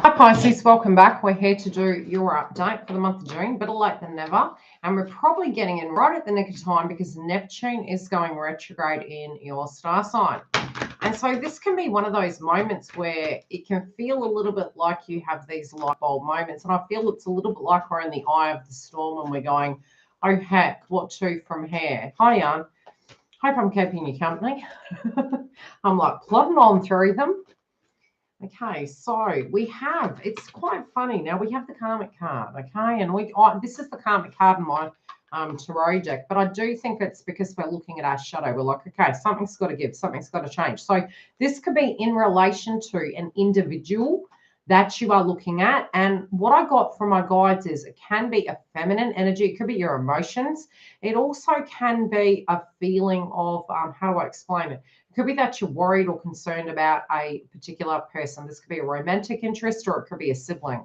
Hi Pisces, welcome back. We're here to do your update for the month of June, better late than never. And we're probably getting in right at the nick of time because Neptune is going retrograde in your star sign. And so this can be one of those moments where it can feel a little bit like you have these light bulb moments. And I feel it's a little bit like we're in the eye of the storm and we're going, oh heck, what to from here? Hi, Jan. Hope I'm keeping you company. I'm like plodding on through them. Okay, so we have, it's quite funny. Now we have the Karmic Card, okay? And this is the Karmic Card in my tarot deck, but I do think it's because we're looking at our shadow. We're like, okay, something's got to give, something's got to change. So this could be in relation to an individual that you are looking at. And what I got from my guides is it can be a feminine energy. It could be your emotions. It also can be a feeling of, how do I explain it? It could be that you're worried or concerned about a particular person. This could be a romantic interest or it could be a sibling.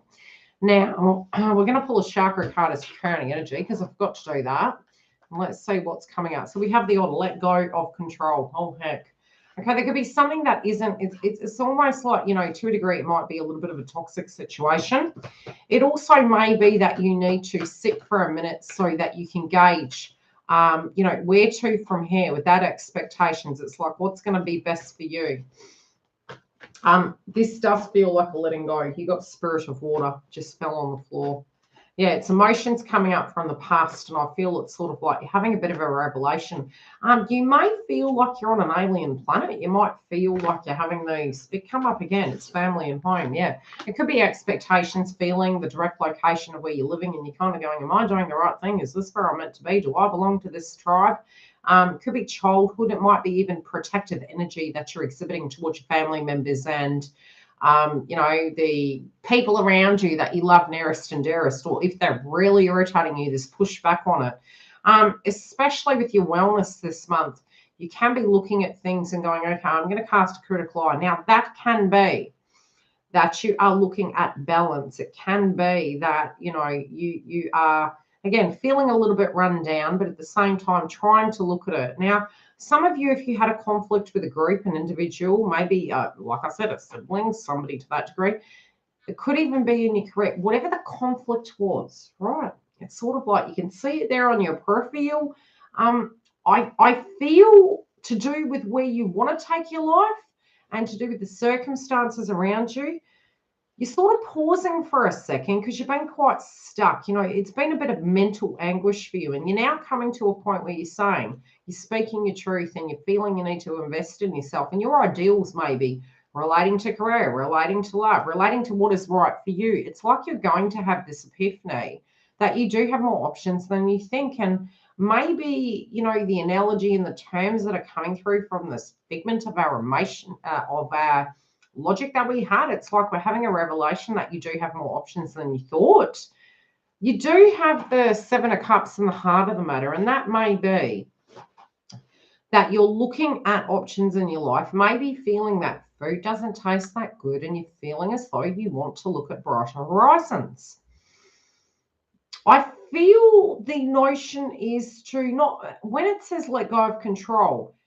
Now, we're going to pull a chakra card as crowning energy because I forgot to do that. And let's see what's coming out. So we have the odd let go of control. Oh, heck. Okay, there could be something that isn't, it's almost like, you know, to a degree, it might be a little bit of a toxic situation. It also may be that you need to sit for a minute so that you can gauge, you know, where to from here without expectations. It's like, what's going to be best for you? This does feel like a letting go. You got Spirit of Water, just fell on the floor. Yeah, it's emotions coming up from the past, and I feel it's sort of like you're having a bit of a revelation. You may feel like you're on an alien planet. You might feel like you're having these, it come up again, it's family and home. Yeah, it could be expectations, feeling the direct location of where you're living, and you're kind of going, am I doing the right thing? Is this where I'm meant to be? Do I belong to this tribe? Could be childhood. It might be even protective energy that you're exhibiting towards your family members and you know, the people around you that you love nearest and dearest, or if they're really irritating you, there's pushback on it. Especially with your wellness this month, you can be looking at things and going, okay, I'm going to cast a critical eye. Now, that can be that you are looking at balance. It can be that, you know, you are, again, feeling a little bit run down, but at the same time trying to look at it. Now, some of you, if you had a conflict with a group, an individual, maybe, like I said, a sibling, somebody to that degree, it could even be in your career, whatever the conflict was, right? It's sort of like you can see it there on your profile. I feel to do with where you want to take your life and to do with the circumstances around you. You're sort of pausing for a second because you've been quite stuck. You know, it's been a bit of mental anguish for you. And you're now coming to a point where you're saying, you're speaking your truth and you're feeling you need to invest in yourself. And your ideals maybe relating to career, relating to love, relating to what is right for you. It's like you're going to have this epiphany that you do have more options than you think. And maybe, you know, the analogy and the terms that are coming through from this figment of our emotion, of our logic that we had, it's like we're having a revelation that you do have more options than you thought. You do have the Seven of Cups in the heart of the matter, and that may be that you're looking at options in your life, maybe feeling that food doesn't taste that good, and you're feeling as though you want to look at brighter horizons. I feel the notion is to not, when it says let go of control,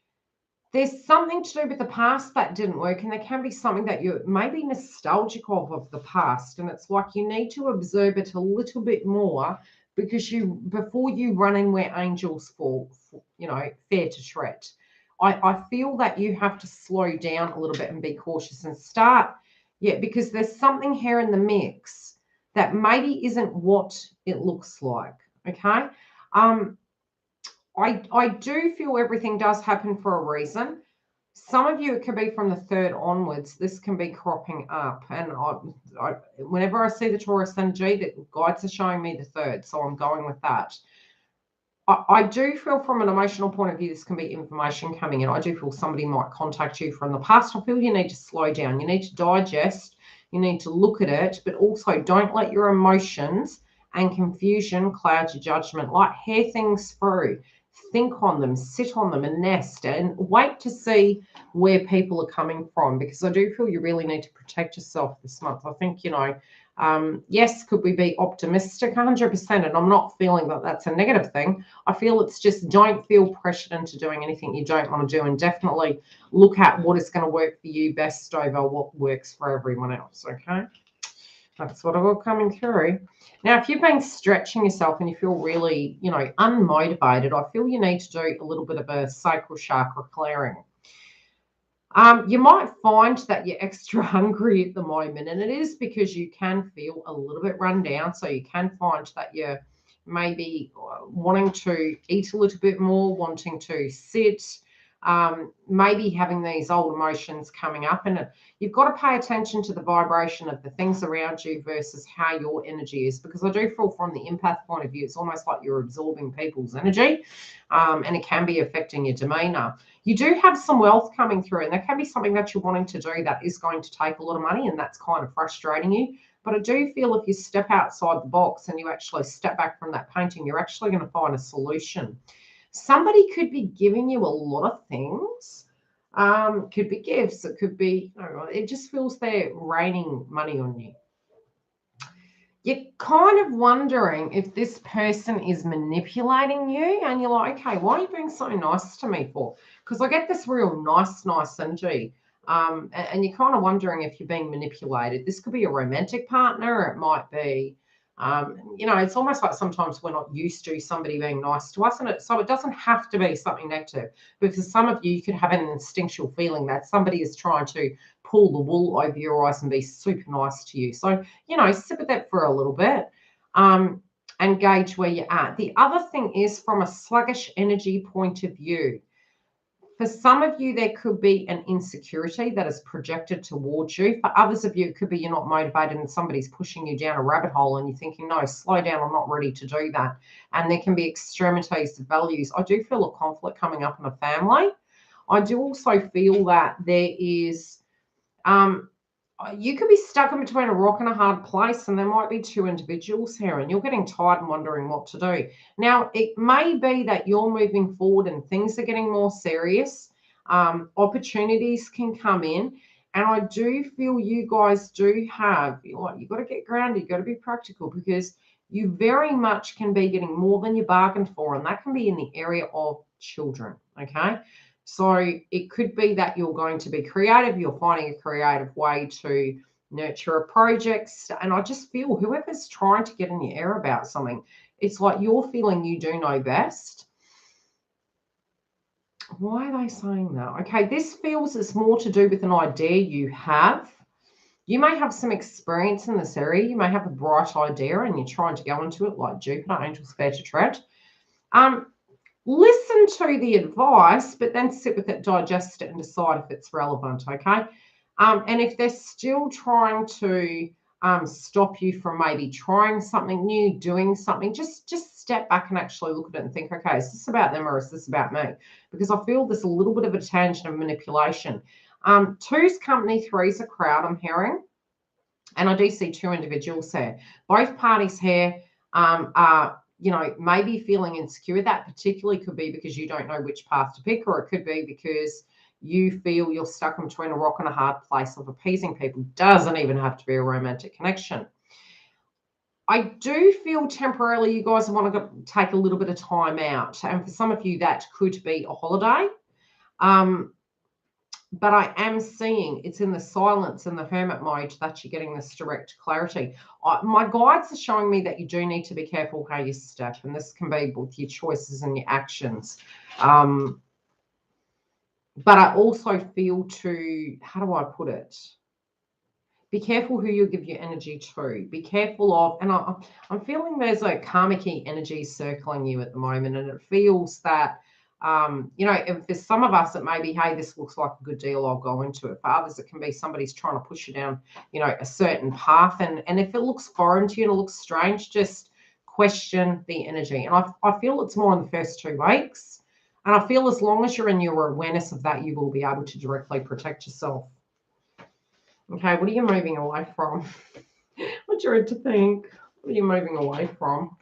there's something to do with the past that didn't work, and there can be something that you may be nostalgic of the past, and it's like you need to observe it a little bit more because before you run in where angels fall, you know, fair to tread. I feel that you have to slow down a little bit and be cautious and start, yeah, because there's something here in the mix that maybe isn't what it looks like, okay? I do feel everything does happen for a reason. Some of you, it could be from the third onwards. This can be cropping up. And whenever I see the Taurus energy, the guides are showing me the third. So I'm going with that. I do feel from an emotional point of view, this can be information coming in. I do feel somebody might contact you from the past. I feel you need to slow down. You need to digest. You need to look at it. But also don't let your emotions and confusion cloud your judgment. Like, hear things through. Think on them, sit on them and nest and wait to see where people are coming from, because I do feel you really need to protect yourself this month. I think, you know, yes, could we be optimistic? 100%. And I'm not feeling that that's a negative thing. I feel it's just don't feel pressured into doing anything you don't want to do, and definitely look at what is going to work for you best over what works for everyone else, okay? That's what I got coming through. Now, if you've been stretching yourself and you feel really, unmotivated, I feel you need to do a little bit of a sacral chakra clearing. You might find that you're extra hungry at the moment, and it is because you can feel a little bit run down. So you can find that you're maybe wanting to eat a little bit more, wanting to sit, maybe having these old emotions coming up. And you've got to pay attention to the vibration of the things around you versus how your energy is, because I do feel from the empath point of view, it's almost like you're absorbing people's energy, and it can be affecting your demeanor. You do have some wealth coming through, and there can be something that you're wanting to do that is going to take a lot of money, and that's kind of frustrating you. But I do feel if you step outside the box and you actually step back from that painting, you're actually going to find a solution. Somebody could be giving you a lot of things. Could be gifts. It could be, it just feels they're raining money on you. You're kind of wondering if this person is manipulating you, and you're like, okay, why are you being so nice to me for? Because I get this real nice energy. And you're kind of wondering if you're being manipulated. This could be a romantic partner, or it might be, it's almost like sometimes we're not used to somebody being nice to us. So it doesn't have to be something negative, because some of you could have an instinctual feeling that somebody is trying to pull the wool over your eyes and be super nice to you. So, sit with that for a little bit, and gauge where you're at. The other thing is, from a sluggish energy point of view, for some of you, there could be an insecurity that is projected towards you. For others of you, it could be you're not motivated and somebody's pushing you down a rabbit hole and you're thinking, no, slow down, I'm not ready to do that. And there can be extremities of values. I do feel a conflict coming up in a family. I do also feel that there is, you could be stuck in between a rock and a hard place, and there might be two individuals here, and you're getting tired and wondering what to do. Now, it may be that you're moving forward and things are getting more serious. Opportunities can come in, and I do feel you guys do have, you've got to get grounded, you've got to be practical, because you very much can be getting more than you bargained for, and that can be in the area of children, okay? So it could be that you're going to be creative. You're finding a creative way to nurture a project. And I just feel whoever's trying to get in your ear about something, it's like you're feeling you do know best. Why are they saying that? Okay, this feels it's more to do with an idea you have. You may have some experience in this area. You may have a bright idea and you're trying to go into it like Jupiter, angels fair to tread. Listen to the advice, but then sit with it, digest it, and decide if it's relevant, okay? And if they're still trying to stop you from maybe trying something new, doing something, just step back and actually look at it and think, okay, is this about them or is this about me? Because I feel there's a little bit of a tangent of manipulation. Two's company, three's a crowd, I'm hearing. And I do see two individuals here. Both parties here are, maybe feeling insecure. That particularly could be because you don't know which path to pick, or it could be because you feel you're stuck in between a rock and a hard place of appeasing people. Doesn't even have to be a romantic connection. I do feel temporarily you guys want to take a little bit of time out. And for some of you, that could be a holiday. But I am seeing it's in the silence and the hermit mode that you're getting this direct clarity. My guides are showing me that you do need to be careful how you step, and this can be with your choices and your actions. But I also feel how do I put it? Be careful who you give your energy to. Be careful of, and I'm feeling there's a karmic energy circling you at the moment, and it feels that, if there's some of us that maybe, hey, this looks like a good deal, I'll go into it. For others, it can be somebody's trying to push you down, a certain path. And if it looks foreign to you and it looks strange, just question the energy. And I feel it's more in the first 2 weeks. And I feel as long as you're in your awareness of that, you will be able to directly protect yourself. Okay, what are you moving away from? What you're to think? What are you moving away from?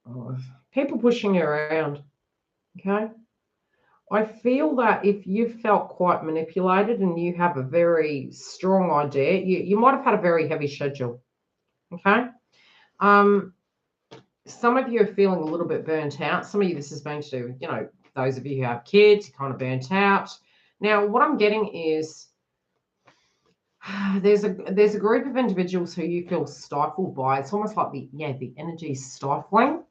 Oh, people pushing you around. Okay. I feel that if you've felt quite manipulated and you have a very strong idea, you might have had a very heavy schedule. Okay. Some of you are feeling a little bit burnt out. Some of you, this has been to do with, those of you who have kids, you're kind of burnt out. Now, what I'm getting is there's a group of individuals who you feel stifled by. It's almost like the energy is stifling.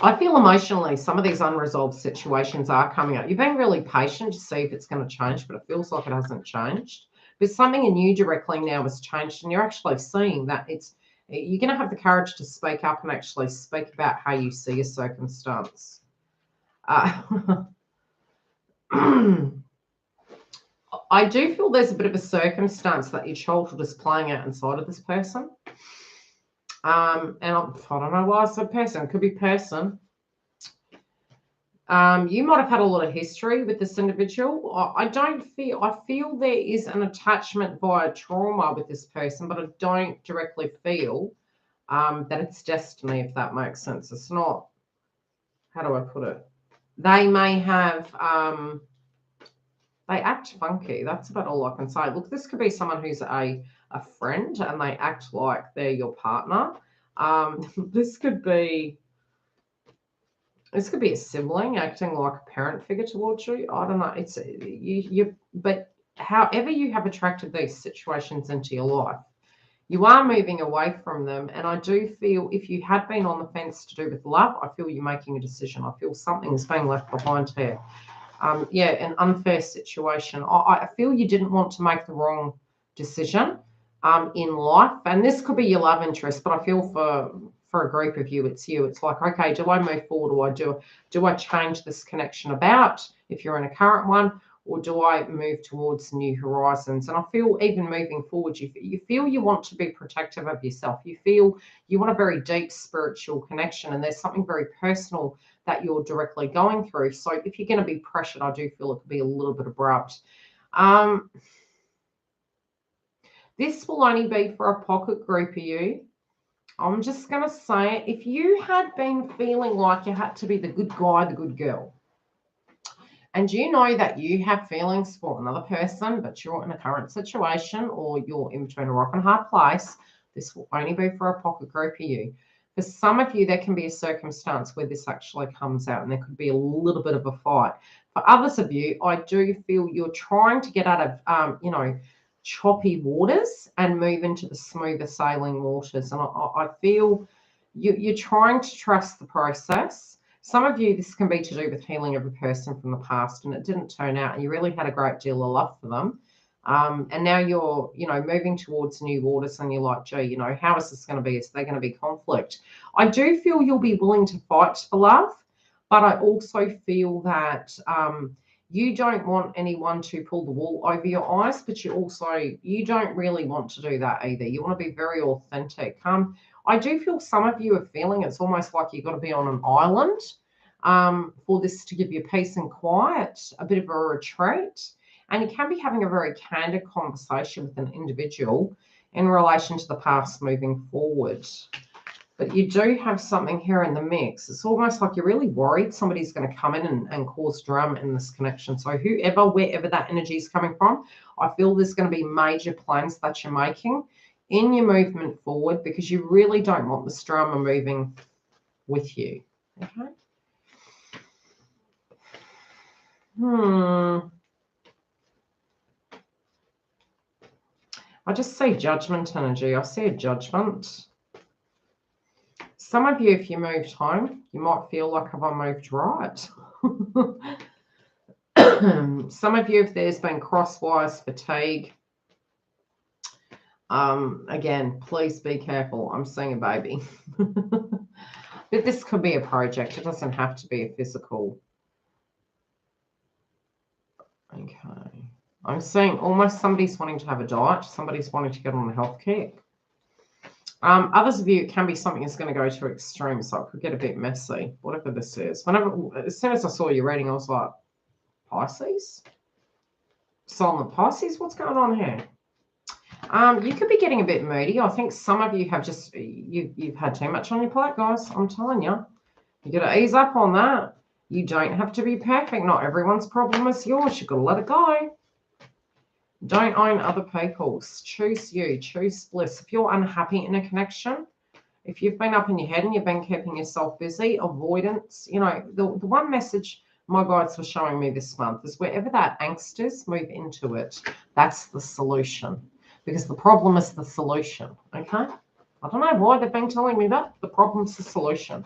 I feel emotionally some of these unresolved situations are coming up. You've been really patient to see if it's going to change, but it feels like it hasn't changed. But something in you directly now has changed, and you're actually seeing that you're going to have the courage to speak up and actually speak about how you see a circumstance. I do feel there's a bit of a circumstance that your childhood is playing out inside of this person. And I don't know why I said person. It could be person. You might have had a lot of history with this individual. I feel there is an attachment via trauma with this person, but I don't directly feel that it's destiny, if that makes sense. It's not, how do I put it? They may have, they act funky. That's about all I can say. Look, this could be someone who's a friend and they act like they're your partner. This could be a sibling acting like a parent figure towards you. I don't know. It's but however you have attracted these situations into your life, you are moving away from them. And I do feel if you had been on the fence to do with love, I feel you're making a decision. I feel something is being left behind here. An unfair situation. I feel you didn't want to make the wrong decision in life. And this could be your love interest, but I feel for a group of you, it's you. It's like, okay, do I move forward, or do I change this connection about if you're in a current one, or do I move towards new horizons? And I feel even moving forward, you feel you want to be protective of yourself. You feel you want a very deep spiritual connection, and there's something very personal that you're directly going through. So if you're going to be pressured, I do feel it could be a little bit abrupt. This will only be for a pocket group of you. I'm just going to say it. If you had been feeling like you had to be the good guy, the good girl, and you know that you have feelings for another person, but you're in a current situation or you're in between a rock and a hard place, this will only be for a pocket group of you. For some of you, there can be a circumstance where this actually comes out and there could be a little bit of a fight. For others of you, I do feel you're trying to get out of, choppy waters and move into the smoother sailing waters. And I feel you're trying to trust the process. Some of you, this can be to do with healing of a person from the past and it didn't turn out and you really had a great deal of love for them. And now you're, moving towards new waters and you're like, gee, how is this going to be? Is there going to be conflict? I do feel you'll be willing to fight for love, but I also feel that you don't want anyone to pull the wool over your eyes, but you don't really want to do that either. You want to be very authentic. I do feel some of you are feeling it's almost like you've got to be on an island for this to give you peace and quiet, a bit of a retreat. And you can be having a very candid conversation with an individual in relation to the past moving forward. But you do have something here in the mix. It's almost like you're really worried somebody's going to come in and cause drama in this connection. So wherever that energy is coming from, I feel there's going to be major plans that you're making in your movement forward because you really don't want this drama moving with you. Okay. I just see judgment energy. I see a judgment. Some of you, if you moved home, you might feel like, have I moved right? Some of you, if there's been crosswise fatigue, again, please be careful. I'm seeing a baby. But this could be a project. It doesn't have to be a physical. Okay. I'm seeing almost somebody's wanting to have a diet. Somebody's wanting to get on a health kick. Others of you, it can be something that's going to go to extremes, so it could get a bit messy, whatever this is. As soon as I saw your reading, I was like, Pisces? Silent Pisces? What's going on here? You could be getting a bit moody. I think some of you have just, you've had too much on your plate, guys. I'm telling you. You got to ease up on that. You don't have to be perfect. Not everyone's problem is yours. You've got to let it go. Don't own other people's. Choose you. Choose bliss. If you're unhappy in a connection, if you've been up in your head and you've been keeping yourself busy, avoidance, the one message my guides were showing me this month is wherever that angst is, move into it. That's the solution. because the problem is the solution, okay? I don't know why they've been telling me that. The problem's the solution.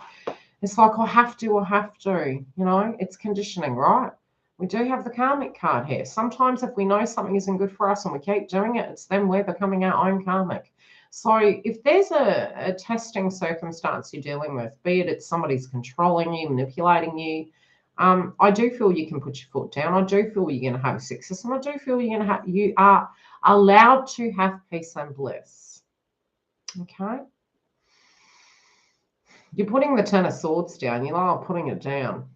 It's like, I have to, you know, it's conditioning, right? We do have the karmic card here. Sometimes if we know something isn't good for us and we keep doing it, it's then we're becoming our own karmic. So if there's a testing circumstance you're dealing with, be it it's somebody's controlling you, manipulating you, I do feel you can put your foot down. I do feel you're going to have success, and I do feel you are allowed to have peace and bliss. Okay? You're putting the Ten of Swords down. You know, I'm putting it down.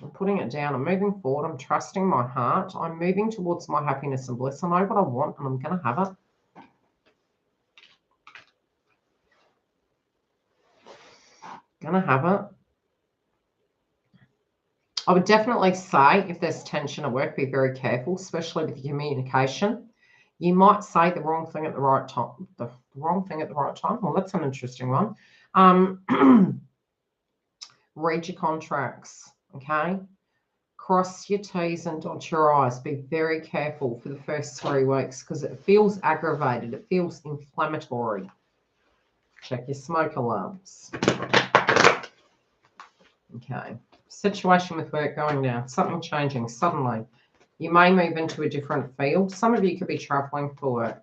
I'm putting it down. I'm moving forward. I'm trusting my heart. I'm moving towards my happiness and bliss. I know what I want, and I'm going to have it. Going to have it. I would definitely say if there's tension at work, be very careful, especially with communication. You might say the wrong thing at the right time. The wrong thing at the right time. Well, that's an interesting one. Read your contracts, okay? Cross your T's and dot your I's. Be very careful for the first 3 weeks because it feels aggravated. It feels inflammatory. Check your smoke alarms. Okay. Situation with work going down. Something changing suddenly. You may move into a different field. Some of you could be traveling for work.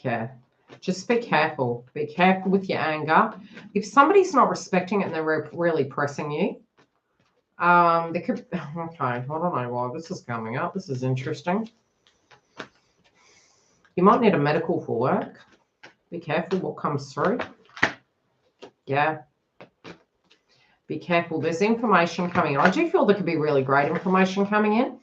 Yeah. Just be careful. Be careful with your anger. If somebody's not respecting it and they're really pressing you, they could... Okay, I don't know why this is coming up. This is interesting. You might need a medical for work. Be careful what comes through. Yeah. Be careful. There's information coming in. I do feel there could be really great information coming in.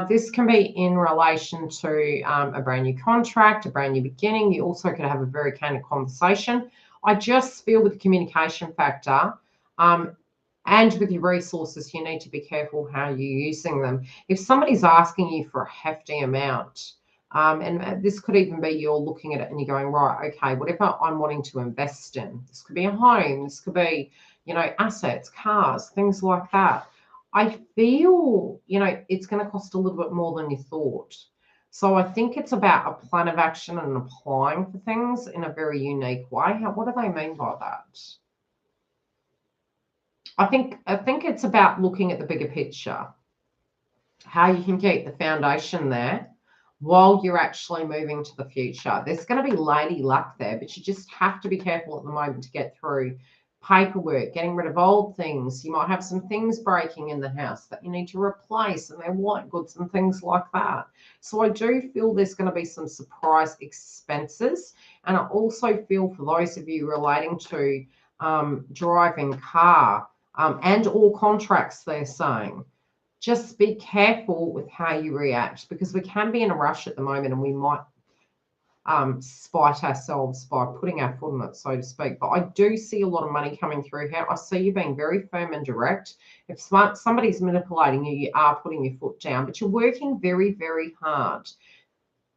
This can be in relation to a brand new contract, a brand new beginning. You also could have a very candid conversation. I just feel with the communication factor and with your resources, you need to be careful how you're using them. If somebody's asking you for a hefty amount, and this could even be you're looking at it and you're going, right, okay, whatever I'm wanting to invest in, this could be a home, this could be, you know, assets, cars, things like that. I feel, you know, it's going to cost a little bit more than you thought. So I think it's about a plan of action and applying for things in a very unique way. What do they mean by that? I think it's about looking at the bigger picture, how you can keep the foundation there while you're actually moving to the future. There's going to be lady luck there, but you just have to be careful at the moment to get through paperwork, getting rid of old things. You might have some things breaking in the house that you need to replace, and they're white goods and things like that. So I do feel there's going to be some surprise expenses. And I also feel for those of you relating to driving car and all contracts, they're saying, just be careful with how you react, because we can be in a rush at the moment and we might spite ourselves by putting our foot in it, so to speak. But I do see a lot of money coming through here. I see you being very firm and direct. If somebody's manipulating you, you are putting your foot down, but you're working very, very hard.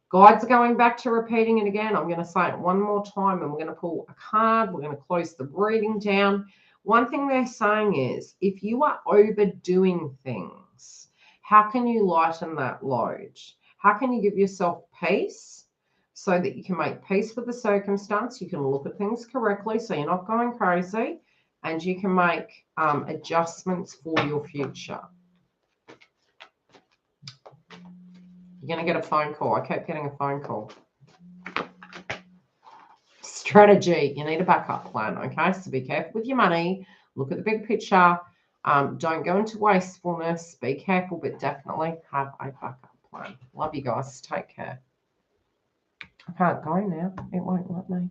Guides are going back to repeating it again. I'm going to say it one more time, and we're going to pull a card. We're going to close the reading down. One thing they're saying is, if you are overdoing things, how can you lighten that load? How can you give yourself peace so that you can make peace with the circumstance? You can look at things correctly so you're not going crazy, and you can make adjustments for your future. You're going to get a phone call. I kept getting a phone call. Strategy. You need a backup plan, okay? So be careful with your money. Look at the big picture. Don't go into wastefulness. Be careful, but definitely have a backup plan. Love you guys. Take care. I can't go now. It won't let me.